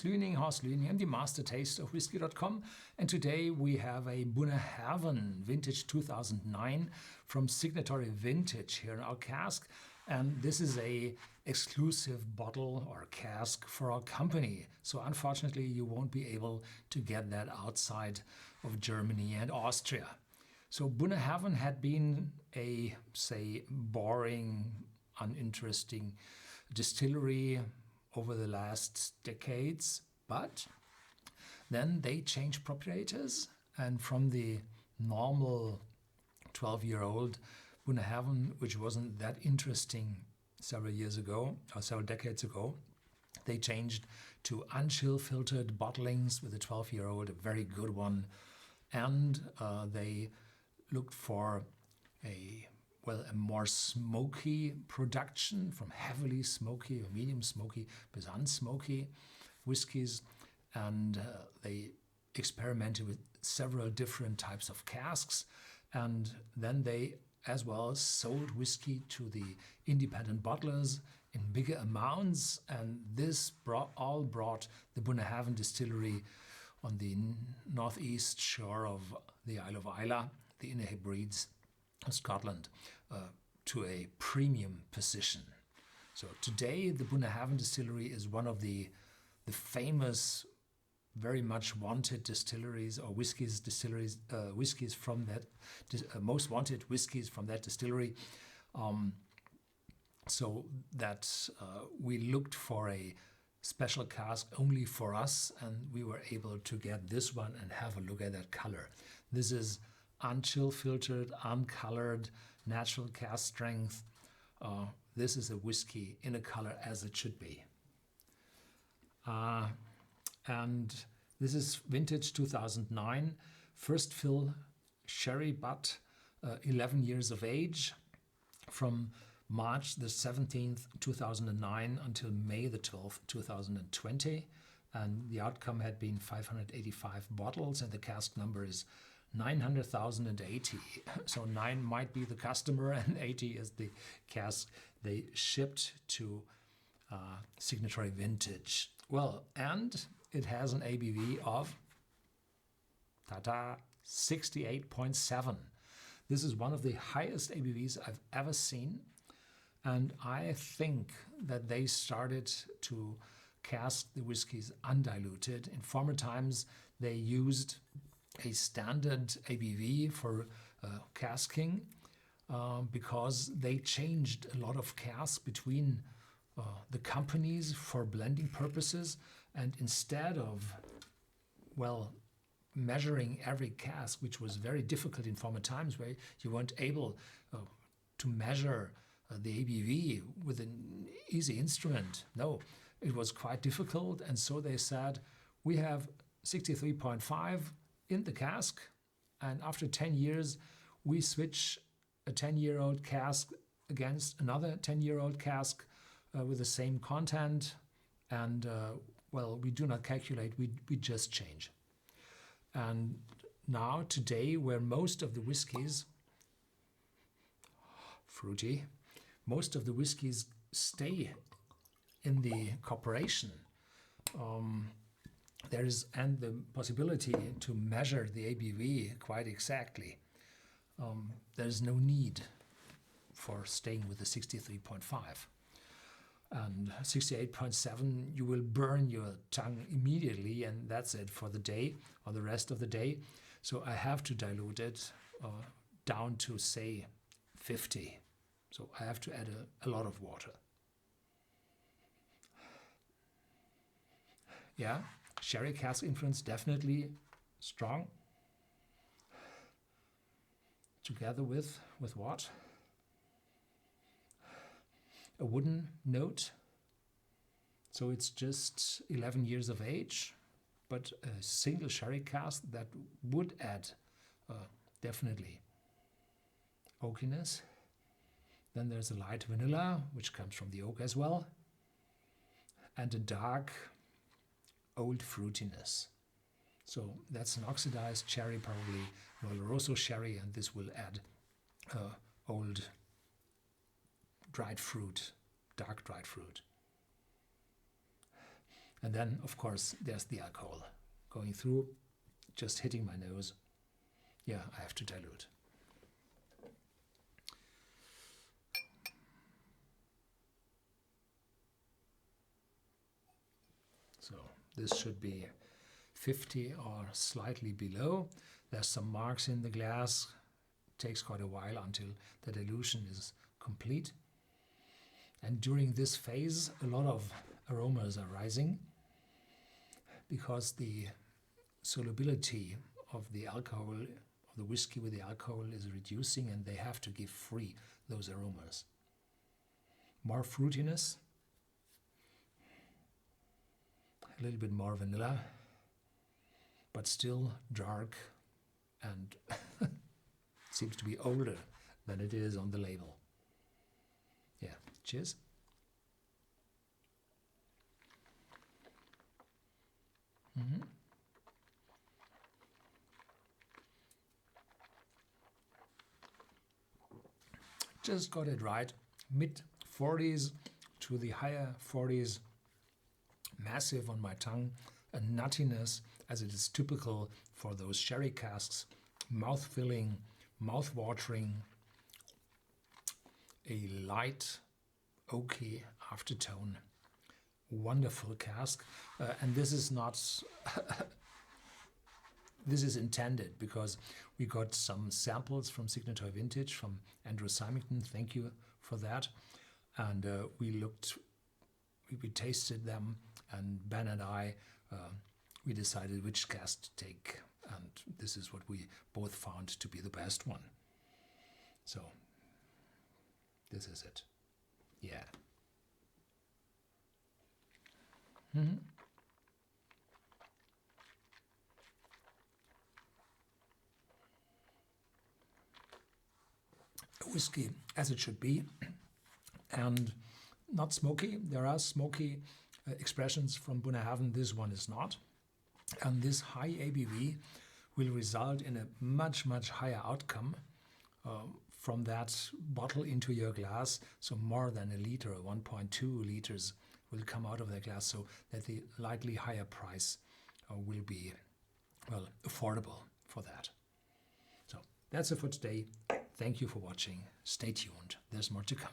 is Horst Lüning. I'm the master taster of Whisky.com, and today we have a Bunnahabhain Vintage 2009 from Signatory Vintage here in our cask, and this is a exclusive bottle or cask for our company. So unfortunately you won't be able to get that outside of Germany and Austria. So Bunnahabhain had been a, say, boring, uninteresting distillery over the last decades, but then they changed proprietors, and from the normal 12-year-old Bunnahabhain, which wasn't that interesting several years ago or several decades ago, they changed to Un-Chillfiltered bottlings with a 12-year-old, a very good one, and they looked for a more smoky production, from heavily smoky or medium smoky to unsmoky whiskies, and they experimented with several different types of casks, and then they as well sold whiskey to the independent bottlers in bigger amounts, and this all brought the Bunnahabhain distillery on the northeast shore of the Isle of Islay, the Inner Hebrides of Scotland, to a premium position. So today the Bunnahabhain distillery is one of the famous, very much wanted distilleries or whiskeys from that most wanted whiskeys from that distillery. So that we looked for a special cask only for us, and we were able to get this one and have a look at that color. This is Un-Chillfiltered, uncolored, natural cask strength. This is a whiskey in a color as it should be. And this is vintage 2009, first fill sherry butt, 11 years of age, from March the 17th, 2009 until May the 12th, 2020. And the outcome had been 585 bottles, and the cask number is 900,080. So 9 might be the customer and 80 is the cask they shipped to Signatory Vintage. Well, and it has an ABV of 68.7. This is one of the highest ABVs I've ever seen, and I think that they started to cask the whiskies undiluted. In former times they used a standard ABV for casking because they changed a lot of casks between the companies for blending purposes, and instead of measuring every cask, which was very difficult in former times where you weren't able to measure the ABV with an easy instrument. No, it was quite difficult, and so they said, we have 63.5 in the cask, and after 10 years we switch a 10-year-old cask against another 10-year-old cask with the same content, and we do not calculate, we just change. And now today, where most of the whiskies, fruity, most of the whiskies stay in the corporation, there is the possibility to measure the ABV quite exactly. There is no need for staying with the 63.5. And 68.7, you will burn your tongue immediately, and that's it for the day or the rest of the day. So I have to dilute it down to, say, 50. So I have to add a lot of water. Yeah, sherry cask influence definitely strong. Together with what? A wooden note. So it's just 11 years of age, but a single sherry cask that would add definitely oakiness. Then there's a light vanilla, which comes from the oak as well, and a dark old fruitiness. So that's an oxidized cherry, probably Oloroso sherry, and this will add old dried fruit, dark dried fruit. And then, of course, there's the alcohol going through, just hitting my nose. Yeah, I have to dilute. So this should be 50 or slightly below. There's some marks in the glass. It takes quite a while until the dilution is complete. And during this phase, a lot of aromas are rising because the solubility of the alcohol, of the whiskey with the alcohol, is reducing, and they have to give free those aromas. More fruitiness, a little bit more vanilla, but still dark and seems to be older than it is on the label. Yeah, cheers. Just got it right. Mid 40s to the higher 40s. Massive on my tongue. A nuttiness, as it is typical for those sherry casks. Mouth-filling, mouth-watering. A light, oaky aftertone. Wonderful cask. And this is not... This is intended because we got some samples from Signatory Vintage, from Andrew Symington. Thank you for that. And we tasted them, and Ben and I, we decided which cask to take. And this is what we both found to be the best one. So this is it. Yeah. Whiskey as it should be, and not smoky. There are smoky expressions from Bunnahabhain. This one is not. And this high ABV will result in a much, much higher outcome from that bottle into your glass. So more than a liter, 1.2 liters will come out of the glass, so that the slightly higher price will be, well, affordable for that. So that's it for today. Thank you for watching. Stay tuned. There's more to come.